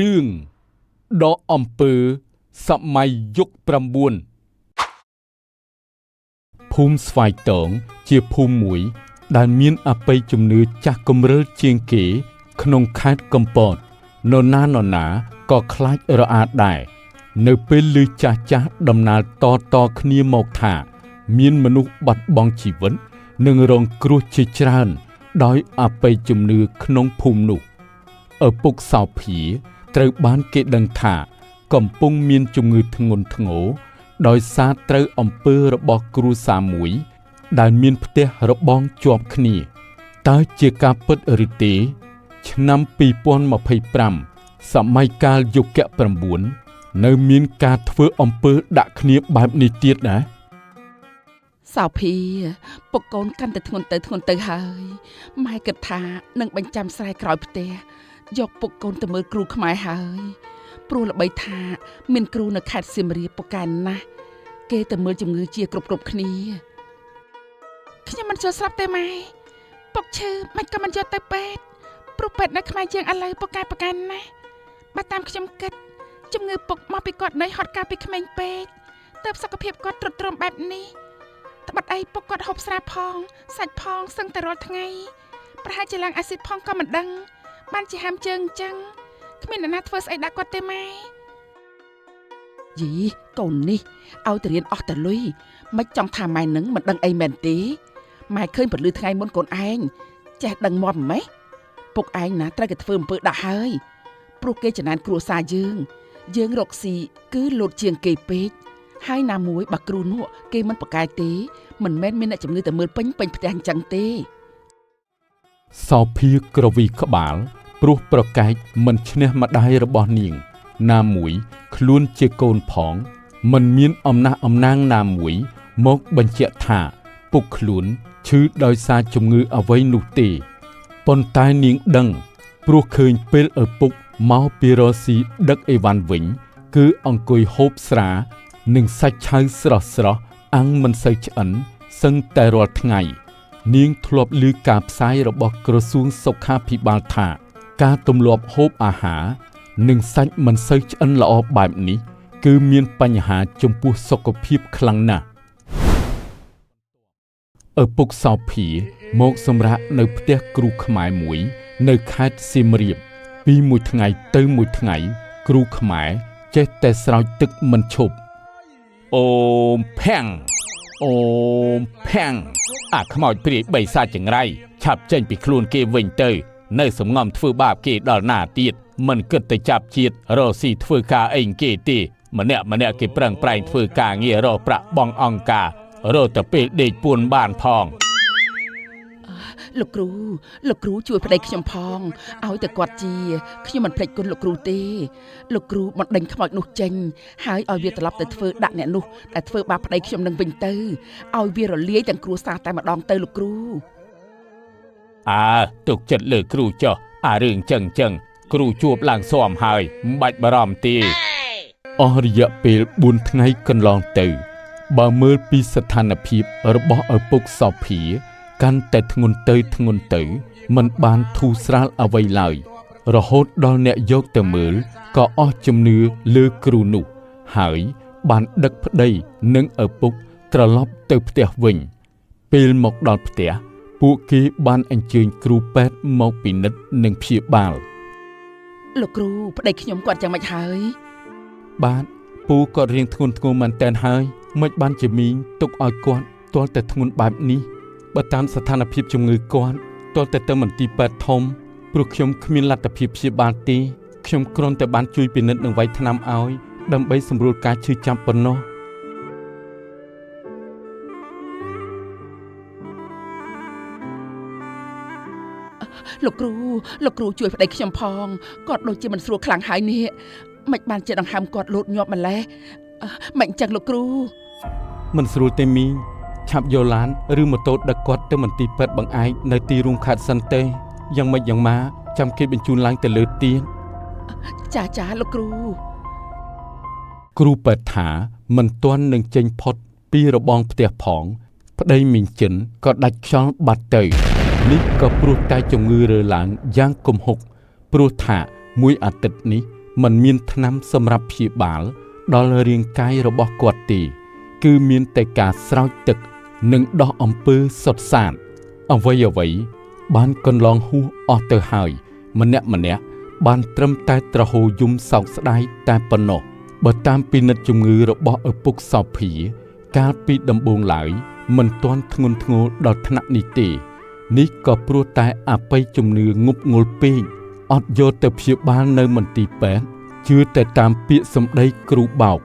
រឿងដកអំពើសម័យយុគ9ភូមិស្វាយតងជាភូមិមួយដែលមានអបិយជំនឿចាស់គំរើជាងគេក្នុងខេត្តកំពតនរណាក៏ខ្លាចរអាដែរនៅពេលឮចាស់ដំណាលតគ្នាមកថាមានមនុស្សបាត់បង់ជីវិតនិងរងគ្រោះជាច្រើនដោយអបិយជំនឿក្នុងភូមិនោះឪពុកសោភាត្រូវបានគេដឹងថាកំពុងមានជំងឺធ្ងន់ធ្ងរដោយសារត្រូវអំពើរបស់គ្រួសារមួយដែលមានផ្ទះរបងជាប់គ្នាតើជាការពិតឬទេឆ្នាំ2025សម័យកាលយុគ9នៅមានការធ្វើអំពើដាក់គ្នាបែបនេះទៀតណាសោភាពុកកូនកាន់តែធ្ងន់ទៅហើយម៉ែគិតថានឹងបញ្ចាំស្រែក្រោយផ្ទះយកពុកកូនទៅមើលគ្រូខ្មែរហើយព្រោះល្បីថាមានគ្រូនៅខេត្តសៀមរាបពូកែណាស់គេទៅមើលជំងឺជាគ្រប់គ្នាខ្ញុំមិនចូលស្រាប់ទេម៉ែពុកឈឺមិនក៏មិនយកទៅពេទ្យព្រោះពេទ្យនៅខ្មែរយើងឥឡូវពូកែណាស់បើតាមខ្ញុំគិតជំងឺពុកមកពីគាត់នៅហត់កាលពីក្មេងពេកទើបសុខភាពគាត់ទ្រុឌទ្រោមបែបនេះត្បិតអីពុកគាត់ហូបស្រាផងសាច់ផងសឹងតែរាល់ថ្ងៃប្រហែលជាឡើងអាស៊ីតផងក៏មិនដឹងបានជាហាមជើងអញ្ចឹងគ្មានអ្នកណាធ្វើស្អីដាក់គាត់ទេម៉ែយីកូននេះឲ្យទៅរៀនអស់តែលុយមិនចង់ថាម៉ែនឹងមិនដឹងអីមែនទេម៉ែឃើញពលឺថ្ងៃមុនកូនឯងចេះដឹងមាត់ម៉េះពុកឯងណាត្រូវគេធ្វើអំពើដាក់ហើយព្រោះគេចំណានគ្រួសារយើងរកស៊ីគឺលោតជាងគេពេកហើយណាមួយបើគ្រូនោះគេមិនប្រកែកទេមិនមែនមានអ្នកជំងឺតែមើលពេញផ្ទះអញ្ចឹងទេសោភាក្រវីក្បាលព្រោះប្រកែកមិនឈ្នះម្ដាយរបស់នាងណាមួយខ្លួនជាកូនផងមិនមានអំណះអំណាងណាមួយមកបញ្ជាក់ថាពុកខ្លួនឈឺដោយសារជំងឺអ្វីនោះទេប៉ុន្តែនាងដឹងព្រោះឃើញពេលឪពុកមកពីរស៊ីដឹកអីវ៉ាន់វិញគឺអង្គុយហូបស្រានិងសាច់ឆៅស្រស់អាំងមិនសូវឆ្អិនសឹងតែរាល់ថ្ងៃនាងធ្លាប់ឮការផ្សាយរបស់ក្រសួងសុខាភិបាលថាការទម្លាប់ហូបអាហារនិងសាច់មិនសូវឆ្អិនល្អបែបនេះគឺមានបញ្ហាចំពោះសុខភាពខ្លាំងណាស់ឪពុកសោភាមកសម្រាកនៅផ្ទះគ្រូខ្មែរមួយនៅខេត្តសៀមរាបពីមួយថ្ងៃទៅមួយថ្ងៃគ្រូខ្មែរចេះតែស្រោចទឹកមិនឈប់អូមភាំងអូមភាំងអាខ្មោចព្រាយបីសាចង្រៃឆាប់ចេញពីខ្លួនគេវិញទៅនៅសំងំធ្វើបាបគេដល់ណាទៀតមិនគិតទៅចាប់ជាតិរកស៊ីធ្វើការអីគេទេម្នាក់គេប្រឹងប្រែងធ្វើការងាររកប្រាក់បងអង្គការរកតែពេលដេកពួនបានផងលោកគ្រូជួយប្តីខ្ញុំផងឲ្យតែគាត់ជាខ្ញុំមិនភ្លេចគុណលោកគ្រូទេលោកគ្រូមិនដេញខ្មោចនោះចេញហើយឲ្យវាត្រឡប់ទៅធ្វើដាក់អ្នកនោះដែលធ្វើបាបប្តីខ្ញុំនឹងវិញទៅឲ្យវារលាយទាំងគ្រួសារតែម្ដងទៅលោកគ្រូទុកចិត្តលើគ្រូចុះរឿងចឹងគ្រូជួបឡើងស៊ាំហើយមិនបាច់បារម្ភទេអស់រយៈពេល4ថ្ងៃកន្លងទៅបើមើលពីស្ថានភាពរបស់ឪពុកសោភាកាន់តែធ្ងន់ទៅមិនបានធូរស្រាលអ្វីឡើយរហូតដល់អ្នកយកទៅមើលក៏អស់ជំនឿលើគ្រូនោះហើយបានដឹកប្តីនិងឪពុកត្រឡប់ទៅផ្ទះវិញពេលមកដល់ផ្ទះពួកគេបានអញ្ជើញគ្រូពេទ្យមកពិនិត្យនិងព្យាបាលលោកគ្រូប្តីខ្ញុំគាត់យ៉ាងម៉េចហើយបាទពូគាត់រៀងធ្ងន់មែនតែនហើយមិនបានជាមីងទុកឲ្យគាត់ទាល់តែធ្ងន់បែបនេះបើតាមស្ថានភាពជំងឺគាត់ទាល់តែទៅមន្ទីរពេទ្យធំព្រោះខ្ញុំគ្មានលទ្ធភាពព្យាបាលទេខ្ញុំគ្រាន់តែបានជួយពិនិត្យនិងវាយថ្នាំឲ្យដើម្បីសម្រួលការឈឺចាប់ប៉ុណ្ណោះលោកគ្រូជួយប្តីខ្ញុំផងគាត់ដូចជាមិនស្រួលខ្លាំងហើយនេះមិនបានជាដង្ហើមគាត់លោតញាប់ម្លេះមិនអញ្ចឹងលោកគ្រូមិនស្រួលទេមីងឆាប់យកឡានឬម៉ូតូដឹកគាត់ទៅមន្ទីរពេទ្យបង្អែកនៅទីរួមខេត្តសិនទេយ៉ាងម៉េចយ៉ាងម៉ាចាំគេបញ្ជូនឡើងទៅលើទៀតចាលោកគ្រូពេទ្យថាមិនទាន់នឹងចេញផុតពីរបងផ្ទះផងប្តីមីងចិនក៏ដាច់ខ្យល់បាត់ទៅនេះក៏ព្រោះតែជំងឺរើឡើងយ៉ាងគំហុកព្រោះថា មួយអាទិត្យនេះมันមានថ្នាំសម្រាប់ព្យាបាលដល់រាងកាយរបស់គាត់ទេគឺមានតែការស្រោចទឹកនិងដោះអំពើសុទ្ធសាធអ្វីបានកន្លងហួសអស់ទៅហើយម្នាក់បានត្រឹមតែត្រហូរយំសោកស្ដាយតែប៉ុណ្ណោះបើតាមពិនិត្យជំងឺរបស់ឪពុកសោភាកាលពីដំបូងឡើយមិនទាន់ធ្ងន់ធ្ងរដល់ថ្នាក់នេះទេនេះក៏ព្រោះតែអបិយជំនឿងប់ងល់ពេកអត់យកទៅព្យាបាលនៅមន្ទីរពេទ្យជឿតែតាមពាក្យសម្ដីគ្រូបោក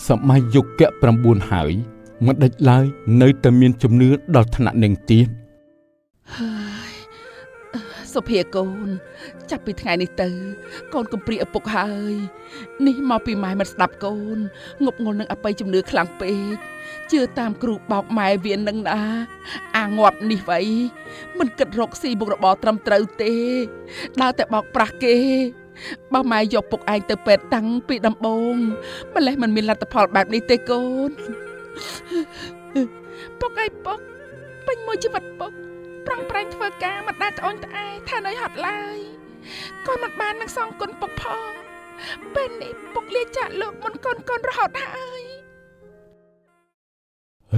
សម័យយុគ9ហើយមិនដេចឡើយនៅតែមានជំនឿដល់ថ្នាក់នឹងទៀតហើយសុភាកូនចាប់ពីថ្ងៃនេះទៅកូនកំព្រាឪពុកហើយនេះមកពីម៉ែមិនស្ដាប់កូនងប់ងល់នឹងអបិយជំនឿខ្លាំងពេកជឿតាមគ្រូបោកម៉ែវានឹងណាអាងាប់នេះវៃមិនគិតរកស៊ីមុខរបរត្រឹមត្រូវទេដើរតែបោកប្រាស់គេបើម៉ែយកពុកឯងទៅពេទ្យតាំងពីដំបូងម្លេះមិនមានលទ្ធផលបែបនេះទេកូនពុកអីពុកពេញមួយជីវិតពុកប្រឹងប្រែងធ្វើការមិនដាច់ត្អូញត្អែថានៅហត់ឡើយកូនមិនបាននឹងសងគុណពុកផងពេលនេះពុកលាចាក់លោកមុនកូនរហូតហើយ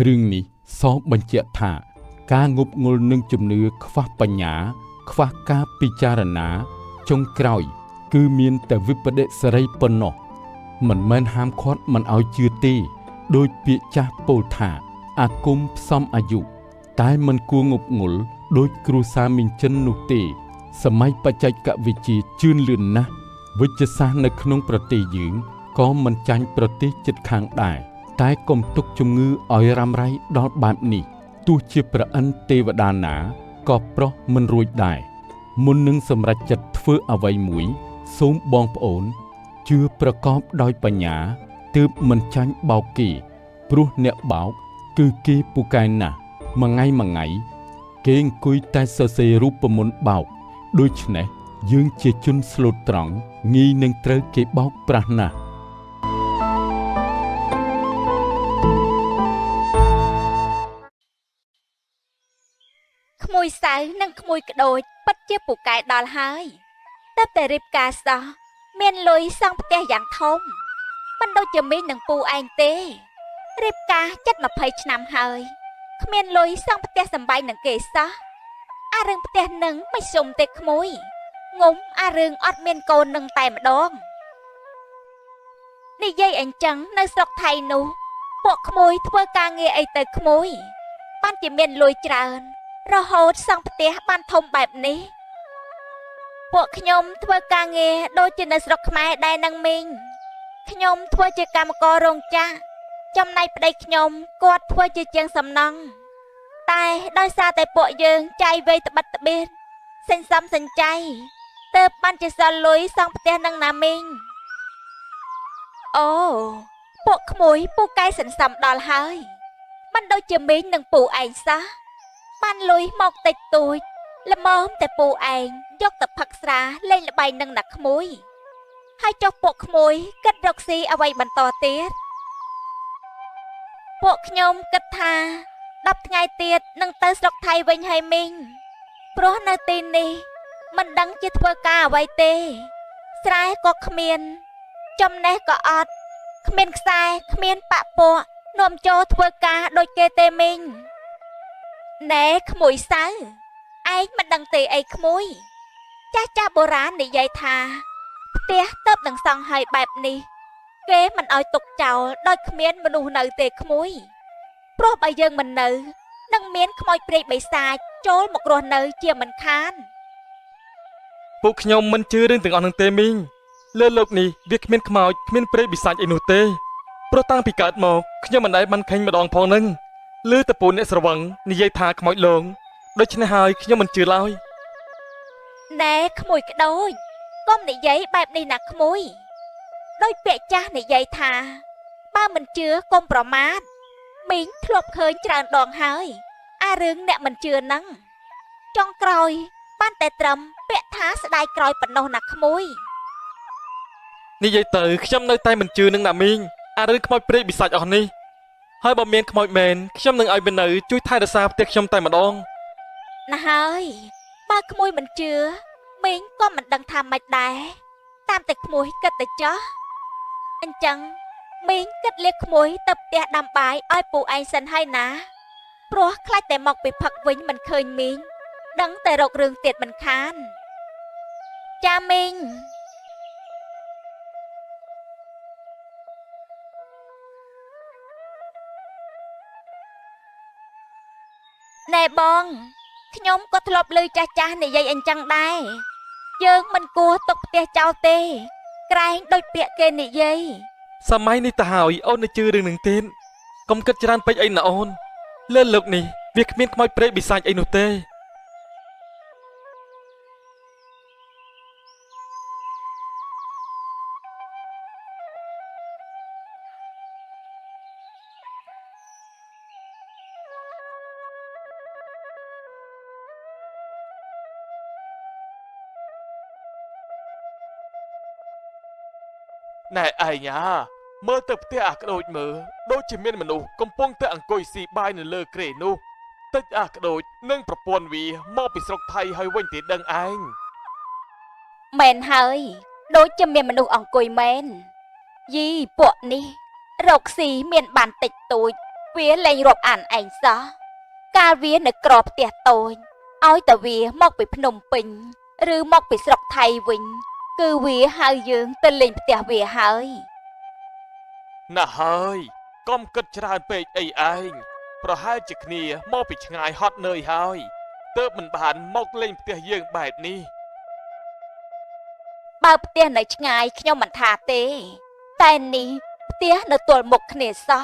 រឿងនេះសបញ្ជាក់ថាការងប់ងល់នឹងជំនឿខ្វះបញ្ញាខ្វះការពិចារណាចុងក្រោយគឺមានតែវិបដិសារីប៉ុណ្ណោះមិនមែនហាមឃាត់មិនឲ្យជឿទេដោយពាក្យចាស់ពោលថាអាគមផ្សំអាយុតែមិនគួងប់ងល់ដោយគ្រូសាមីងចិននោះទេសម័យបច្ចេកវិទ្យាជឿនលឿនណាស់វិទ្យាសាស្ត្រនៅក្នុងប្រទេសយើងក៏មិនចាញ់ប្រទេសជិតខាងដែរតែកុំទុកជំងឺឲ្យរ៉ាំរ៉ៃដល់បែបនេះទោះជាព្រះអិនទេវតាណាក៏ប្រោះមិនរួចដែរមុននឹងសម្រេចចិត្តធ្វើអ្វីមួយសូមបងប្អូនជឿប្រកបដោយបញ្ញាទើបមិនចាញ់បោកគេព្រោះអ្នកបោកគឺគេពូកែណាស់មួយថ្ងៃគេអង្គុយតែសរសេររូបមន្តបោកដូច្នេះយើងជាជនស្លូតត្រង់ងាយនឹងត្រូវគេបោកប្រាស់ណាស់ក្មួយសៅនិងក្មួយក្ដូចពិតជាពូកែដល់ហើយតែតែរៀបការសោះមានលុយសង់ផ្ទះយ៉ាងធំមិនដូចជាមីងនិងពូឯងទេរៀបការជិត20ឆ្នាំហើយគ្មានលុយសង់ផ្ទះសម្បែងនឹងគេសោះអារឿងផ្ទះនឹងមិនសុំទេក្មួយងុំអារឿងអត់មានកូននឹងតែម្ដងនិយាយអញ្ចឹងនៅស្រុកថៃនោះពួកក្មួយធ្វើការងារអីទៅក្មួយបានជាមានលុយច្រើនរហូតសង់ផ្ទះបានធំបែបនេះពួកខ្ញុំធ្វើការងារដូចជានៅស្រុកខ្មែរដែរនឹងមីងខ្ញុំធ្វើជាកម្មកររោងចក្រចំណែកប្តីខ្ញុំគាត់ធ្វើជាជាងសំណង់តែដោយសារតែពួកយើងចាយវ័យត្បិតត្បៀតសិនសំសិនចៃទើបបានជាសល់លុយសង់ផ្ទះនឹងណាមីងអូពួកក្មួយពូកែសិនសំដល់ហើយមិនដូចជាមីងនិងពូឯងសោះបានលុយមកតិចតួចល្មមតែពូឯងយកទៅផឹកស្រាលេងល្បែងនឹងណាក្មួយហើយចុះពួកក្មួយគិតរកស៊ីអ្វីបន្តទៀតពួកខ្ញុំគិតថា10ថ្ងៃទៀតនឹងទៅស្រុកថៃវិញហើយមីងព្រោះនៅទីនេះមិនដឹងជាធ្វើការអ្វីទេស្រែក៏គ្មានចំណេះក៏អត់គ្មានខ្សែគ្មានប៉ពួកនាំចូលធ្វើការដូចគេទេមីងណែក្មួយសៅឯងមិនដឹងទេអីក្មួយចាស់បុរាណនិយាយថាផ្ទះទៅនឹងសង់ហើយបែបនេះគេមិនឲ្យទុកចោលដោយគ្មានមនុស្សនៅទេក្មួយព្រោះបើយើងមិននៅនឹងមានខ្មោចព្រាយបិសាចចូលមករស់នៅជាមិនខានពួកខ្ញុំមិនជឿរឿងទាំងអស់នឹងទេមីងលើលោកនេះវាគ្មានខ្មោចគ្មានព្រាយបិសាចអីនោះទេព្រោះតាំងពីកើតមកខ្ញុំមិនដែលបានឃើញម្ដងផងនឹងឮតែពូអ្នកស្រវឹងនិយាយថាខ្មោចលងដូច្នេះហើយខ្ញុំមិនជឿឡើយណែក្មួយក្ដូចកុំនិយាយបែបនេះណាក្មួយដោយពាក្យចាស់និយាយថាបើមិនជឿកុំប្រមាថមីងធ្លាប់ឃើញច្រើនដងហើយអារឿងអ្នកមិនជឿហ្នឹងចុងក្រោយបានតែត្រឹមពាក្យថាស្ដាយក្រោយប៉ុណ្ណោះណាក្មួយនិយាយទៅខ្ញុំនៅតែមិនជឿនឹងណាមីងអារឿងខ្មោចព្រាយបិសាចអស់នេះហើយបើមានខ្មោចមែនខ្ញុំនឹងឲ្យវានៅជួយថែរក្សាផ្ទះខ្ញុំតែម្ដងណាហើយបើក្មួយមិនជឿមីងក៏មិនដឹងថាម៉េចដែរ តាមតែក្មួយគិតទៅចោះអញ្ចឹងមីងគិតលាក្មួយទៅផ្ទះដាំបាយឲ្យពូឯងសិនហើយណាព្រោះខ្លាចតែមកពីផឹកវិញមិនឃើញមីងដឹងតែរករឿងទៀតមិនខានចាមីងណែបងខ្ញុំក៏ធ្លាប់ឮចាស់ចាស់និយាយអញ្ចឹងដែរយើងមិនគួរទុកផ្ទះចោលទេក្រែងដូចពាក្យគេនិយាយសម័យនេះទៅហើយអូននៅជឿរឿងនឹងទេកុំគិតច្រើនពេកអីណាអូនលើលោកនេះវាគ្មានខ្មោចព្រៃបិសាចអីនោះទេណែឯងមើលទៅផ្ទះអាក្ដូចមើលដូចជាមានមនុស្សកំពុងតែអង្គុយស៊ីបាយនៅលើគ្រែនោះតិចអាក្ដូចនឹងប្រពន្ធវាមកពីស្រុកថៃហើយវិញទេដឹងឯងមែនហើយដូចជាមានមនុស្សអង្គុយមែនយីពួកនេះរកស៊ីមានបានតិចតួចវាលែងរាប់អានឯងសោះកាលវានៅក្របផ្ទះតូចឲ្យតែវាមកពីភ្នំពេញឬមកពីស្រុកថៃវិញគឺវាហៅយើងទៅលេងផ្ទះវាហើយណាស់ហើយកុំគិតច្រើនពេកអីឯងប្រហែលជាគ្នាមកពីឆ្ងាយហត់នឿយហើយទើបមិនបានមកលេងផ្ទះយើងបែបនេះបើផ្ទះនៅឆ្ងាយខ្ញុំមិនថាទេតែនេះផ្ទះនៅទល់មុខគ្នាសោះ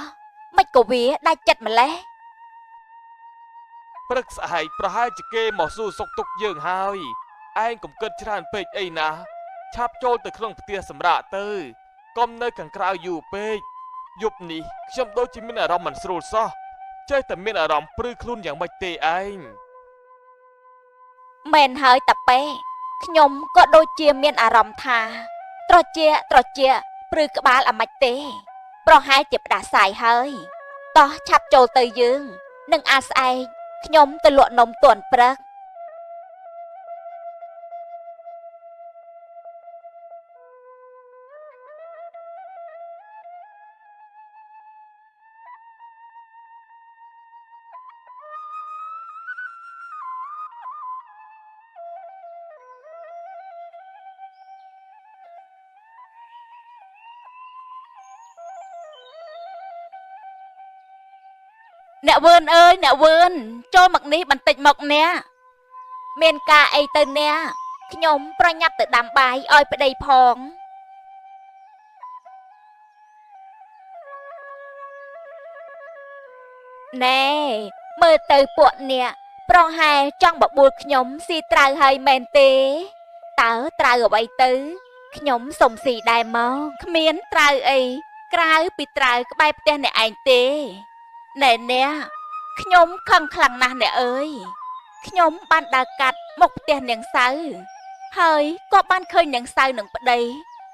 មិនក៏វាដាច់ចិត្តម្លេះព្រឹកស្អែកប្រហែលជាគេមកសួរសុខទុក្ខយើងហើយឯងកុំគិតច្រើនពេកអីណាឆាប់ចូលទៅក្នុងផ្ទះសម្រាកទៅកុំនៅខាងក្រៅយូរពេកយប់នេះខ្ញុំដូចជាមានអារម្មណ៍មិនស្រួលសោះចេះតែមានអារម្មណ៍ព្រឺខ្លួនយ៉ាងម៉េចទេឯងមែនហើយតាប៉ែខ្ញុំក៏ដូចជាមានអារម្មណ៍ថាត្រជាព្រឺក្បាលអាម៉េចទេប្រហែលជាផ្ដាសាយហើយតោះឆាប់ចូលទៅយើងនឹងអាស្អែកខ្ញុំទៅលក់នំទាន់ព្រឹកអ្នកវឿនអើយអ្នកវឿនចូលមកនេះបន្តិចមកអ្នកមានការអីទៅអ្នកខ្ញុំប្រញាប់ទៅដាំបាយឲ្យប្តីផងណែមើលទៅពួកអ្នកប្រហែលចង់បបួលខ្ញុំស៊ីត្រាវហើយមែនទេតើត្រាវអ្វីទៅខ្ញុំសុំស៊ីដែរមកគ្មានត្រាវអីក្រៅពីត្រាវក្បែរផ្ទះអ្នកឯងទេណែអ្នកខ្ញុំខឹងខ្លាំងណាស់អ្នកអើយខ្ញុំបានដើរកាត់មកផ្ទះនាងសៅហើយក៏បានឃើញនាងសៅនឹងប្តី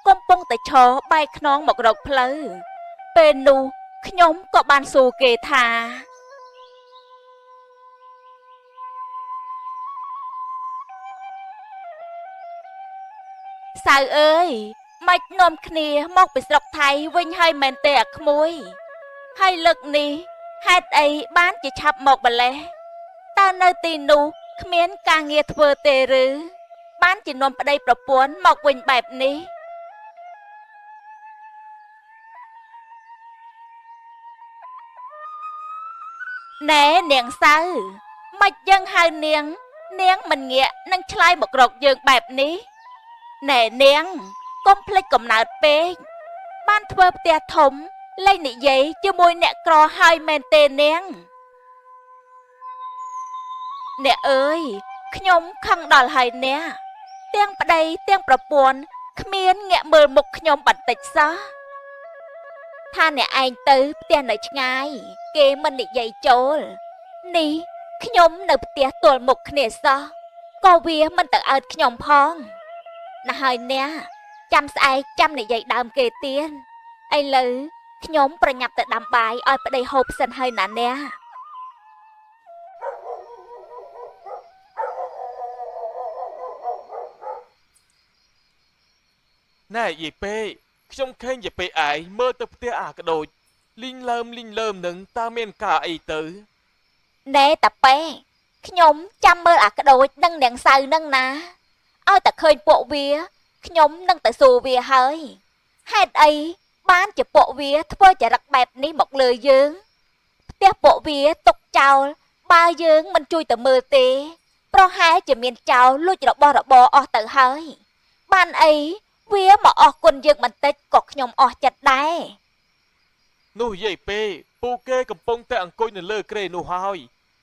កំពុងតែឈរបែកខ្នងមករកផ្លូវពេលនោះខ្ញុំក៏បានសួរគេថាសៅអើយម៉េចនាំគ្នាមកពីស្រុកថៃវិញហើយមែនទេអាក្មួយហើយលើកនេះហេតុអីបានជាឆាប់មកម្លេះតើនៅទីនោះគ្មានការងារធ្វើទេឬបានជានាំប្តីប្រពន្ធមកវិញបែបនេះណែនាងសៅម៉េចយើងហៅនាងមិនងាកនឹងឆ្លើយមករកយើងបែបនេះណែនាងកុំភ្លេចកំណើតពេកបានធ្វើផ្ទះធំលែងនិយាយជាមួយអ្នកក្រហើយមែនទេនាងអ្នកអើយខ្ញុំខឹងដល់ហើយអ្នកទាំងប្តីទាំងប្រពន្ធគ្មានងាកមើលមុខខ្ញុំបន្តិចសោះថាអ្នកឯងទៅផ្ទះនៅឆ្ងាយគេមិននិយាយចូលនេះខ្ញុំនៅផ្ទះទល់មុខគ្នាសោះក៏វាមិនទៅអើតខ្ញុំផងណាស់ហើយអ្នកចាំស្អែកចាំនិយាយដើមគេទៀតឥឡូវខ្ញុំប្រញាប់ទៅដាំបាយឲ្យប្តីហូបសិនហើយណាអ្នក ណែយាយពេខ្ញុំឃើញយាយពេឯងមើលទៅផ្ទះអាកដូចលីងលើមនឹងតើមានការអីទៅ ណែតាប៉ែខ្ញុំចាំមើលអាក្ដូចនឹងនាងសៅនឹងណាឲ្យតែឃើញពួកវាខ្ញុំនឹងទៅសួរវាហើយហេតុអីបានជាពួកវាធ្វើចរិតបែបនេះមកលើយើងផ្ទះពួកវាຕົកចោលបើយើងមិនជួយទៅមើលទេប្រហែលជាមានចោលលួចរបស់របរអស់ទៅហើយបានអីវាមកអស់គុណយើងបន្តិចក៏ខ្ញុំអស់ចិត្តដែរ នោះយាយពេពូគេកំពុងតែអង្គុយនៅលើគ្រែនោះហើយ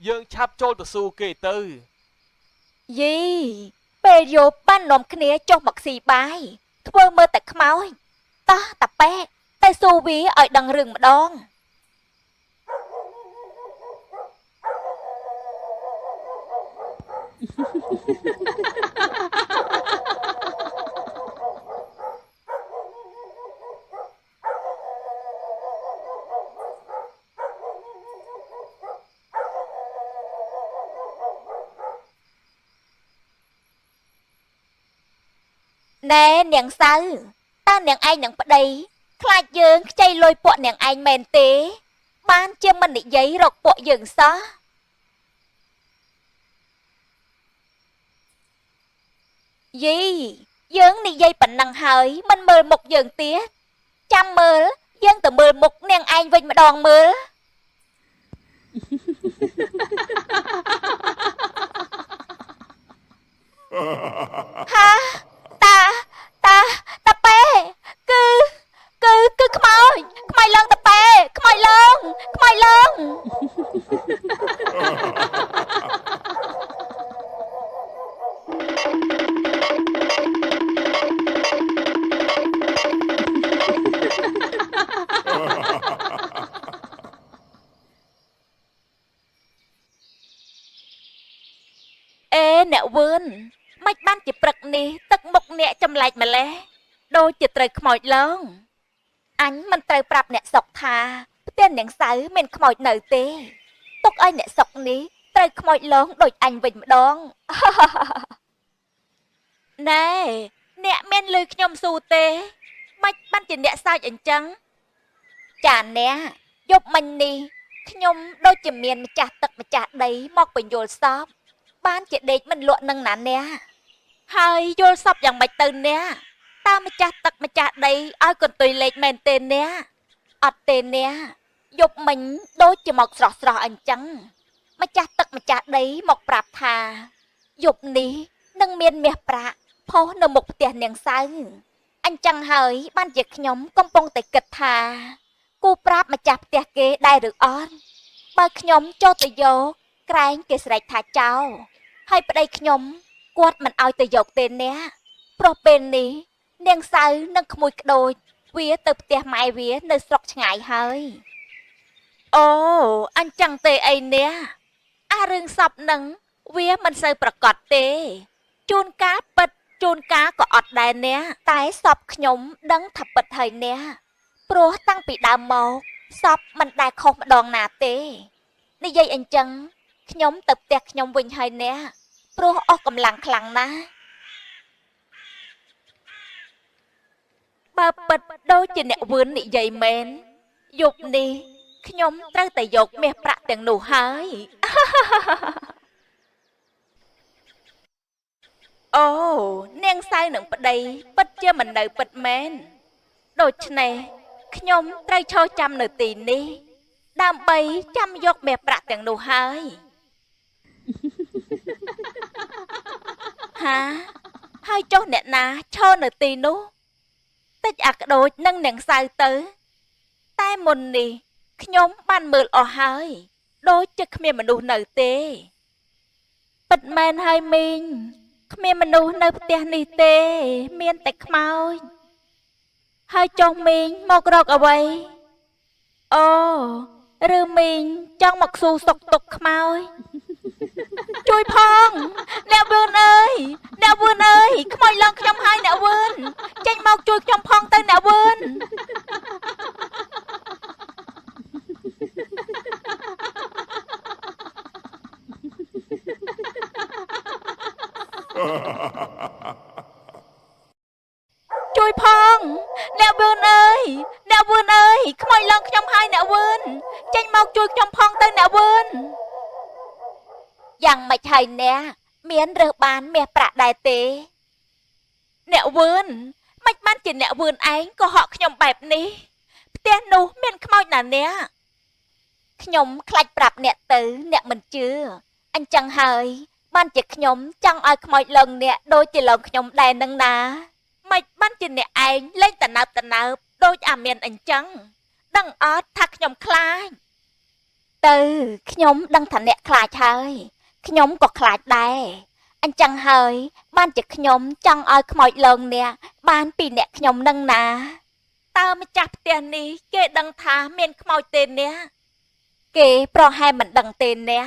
យើងឆាប់ចូលទៅសួរគេទៅ យីពេលយប់បាននាំគ្នាចុះមកស៊ីបាយធ្វើមើលតែខ្មោចតោះតាប៉ែទៅសួរវាឲ្យដឹងរឿងម្ដង ណែនាងសៅតើនាងឯងនឹងប្តីខ្លាចយើងខ្ចីលុយពួកនាងឯងមែនទេបានជាមិននិយាយរកពួកយើងសោះយីយើងនិយាយប៉ុណ្ណឹងហើយមិនមើលមុខយើងទៀតចាំមើលយើងទៅមើលមុខនាងឯងវិញម្ដងមើល ហាតាប៉ែគឺខ្មោចឡើងតាប៉ែខ្មោចឡើង អេអ្នកវឿនមិនបានជាព្រឹកនេះទឹកមុខអ្នកចម្លែកម្លេះដូចជាត្រូវខ្មោចឡើងអញមិនត្រូវប្រាប់អ្នកសុកថាផ្ទះនាងសៅមានខ្មោចនៅទេទុកឲ្យអ្នកសុកនេះត្រូវខ្មោចឡើងដូចអញវិញម្ដង ណែអ្នកមានលឺខ្ញុំស៊ូទេមិនបានជាអ្នកសើចអញ្ចឹងចាអ្នកយប់មិញនេះខ្ញុំដូចជាមានម្ចាស់ទឹកម្ចាស់ដីមកបញ្យល់សពបានជាដេកមិនលក់នឹងណាអ្នកហើយយល់សពយ៉ាងម៉េចទៅអ្នកតើម្ចាស់ទឹកម្ចាស់ដីឲ្យកន្ទុយលេខមែនទេអ្នកអត់ទេអ្នកយប់មិញដូចជាមកស្រស់អញ្ចឹងម្ចាស់ទឹកម្ចាស់ដីមកប្រាប់ថាយប់នេះនឹងមានមាសប្រាក់ផុសនៅមុខផ្ទះនាងសៅអញ្ចឹងហើយបានជាខ្ញុំកំពុងតែគិតថាគូប្រាប់ម្ចាស់ផ្ទះគេដែរឬអត់បើខ្ញុំចូលទៅយកក្រែងគេស្រែកថាចោលហើយប្តីខ្ញុំគាត់មិនឲ្យទៅយកទេអ្នកព្រោះពេលនេះនាងសៅនឹងក្មួយក្ដូចវាទៅផ្ទះម៉ែវានៅស្រុកឆ្ងាយហើយអូអញ្ចឹងទេអីអ្នកអារឿងសពនឹងវាមិនសូវប្រកបទេជួនកាលពិតជួនកាលក៏អត់ដែរអ្នកតែសពខ្ញុំដឹងថាពិតហើយអ្នកព្រោះតាំងពីដើមមកសពមិនដែលខុសម្ដងណាទេនិយាយអញ្ចឹងខ្ញុំទៅផ្ទះខ្ញុំវិញហើយអ្នកព្រោះអស់កម្លាំងខ្លាំងណាស់បើពិតដូចជាអ្នកវឿននិយាយមែនយប់នេះខ្ញុំត្រូវតែយកមាសប្រាក់ទាំងនោះហើយ អូនាងសៅនឹងប្តីពិតជាមិននៅពិតមែនដូច្នេះខ្ញុំត្រូវឈរចាំនៅទីនេះដើម្បីចាំយកមាសប្រាក់ទាំងនោះហើយហាហើយចុះអ្នកណាឈរនៅទីនោះតិចអាក្ដូចនឹងនាងសៅទៅតែមុននេះខ្ញុំបានមើលអស់ហើយដូចជាគ្មានមនុស្សនៅទេពិតមែនហើយមីងគ្មានមនុស្សនៅផ្ទះនេះទេមានតែខ្មោចហើយចុះមីងមករកអ្វីអូឬមីងចង់មកស៊ូសុកទុកខ្មោចជួយផងអ្នកវឿនអើយខ្មោចឡើងខ្ញុំហើយអ្នកវឿនចេញមកជួយខ្ញុំផងទៅអ្នកវឿន ជួយផង វឿនអើយអ្នកវឿនអើយខ្មោចឡើងខ្ញុំហើយអ្នកវឿនចេញមកជួយខ្ញុំផងទៅអ្នកវឿនយ៉ាងម៉េចហើយអ្នកមានរើសបានមាសប្រាក់ដែរទេអ្នកវឿនមិនបានជាអ្នកវឿនឯងក៏ហក់ខ្ញុំបែបនេះផ្ទះនោះមានខ្មោចណាអ្នកខ្ញុំខ្លាចប្រាប់អ្នកទៅអ្នកមិនជឿអញ្ចឹងហើយបានជាខ្ញុំចង់ឲ្យខ្មោចលងអ្នកដូចជាលងខ្ញុំដែរនឹងណាមិនបានជាអ្នកឯងលេងតណើបដូចអាមានអញ្ចឹងដឹងអត់ថាខ្ញុំខ្លាចទៅខ្ញុំដឹងថាអ្នកខ្លាចហើយខ្ញុំក៏ខ្លាចដែរអញ្ចឹងហើយបានជាខ្ញុំចង់ឲ្យខ្មោចលងអ្នកបានពីអ្នកខ្ញុំនឹងណាតើម្ចាស់ផ្ទះនេះគេដឹងថាមានខ្មោចទេអ្នកគេប្រហែលមិនដឹងទេអ្នក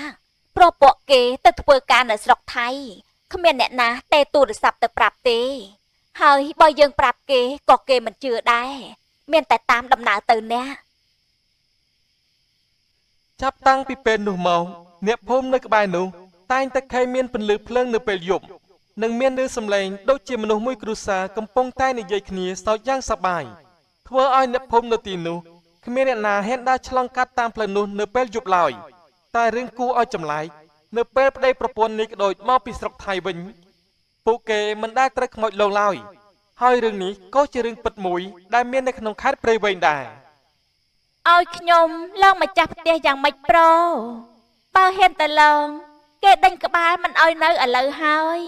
ព្រោះពួកគេទៅធ្វើការនៅស្រុកថៃគ្មានអ្នកណាទេទូរស័ព្ទទៅប្រាប់ទេហើយបើយើងប្រាប់គេក៏គេមិនជឿដែរមានតែតាមដំណើរទៅអ្នកចាប់តាំងពីពេលនោះមកអ្នកភូមិនៅក្បែរនោះតែងតែឃើញមានពន្លឺភ្លើងនៅពេលយប់និងមានឮសំឡេងដូចជាមនុស្សមួយគ្រួសារកំពុងតែនិយាយគ្នាសើចយ៉ាងសប្បាយធ្វើឲ្យអ្នកភូមិនៅទីនោះគ្មានអ្នកណាហ៊ានដើរឆ្លងកាត់តាមផ្លូវនោះនៅពេលយប់ឡើយតែរឿងគួរឲ្យចម្លែកនៅពេលប្តីប្រពន្ធនេះក្ដូចមកពីស្រុកថៃវិញពួកគេមិនដែលត្រូវខ្មោចលងឡើយហើយរឿងនេះក៏ជារឿងពិតមួយដែលមាននៅក្នុងខេត្តព្រៃវែងដែរឲ្យខ្ញុំឡើងម្ចាស់ផ្ទះយ៉ាងម៉េចប្របើហ៊ានតែឡងគេដេញក្បាលមិនឲ្យនៅឥឡូវហើយ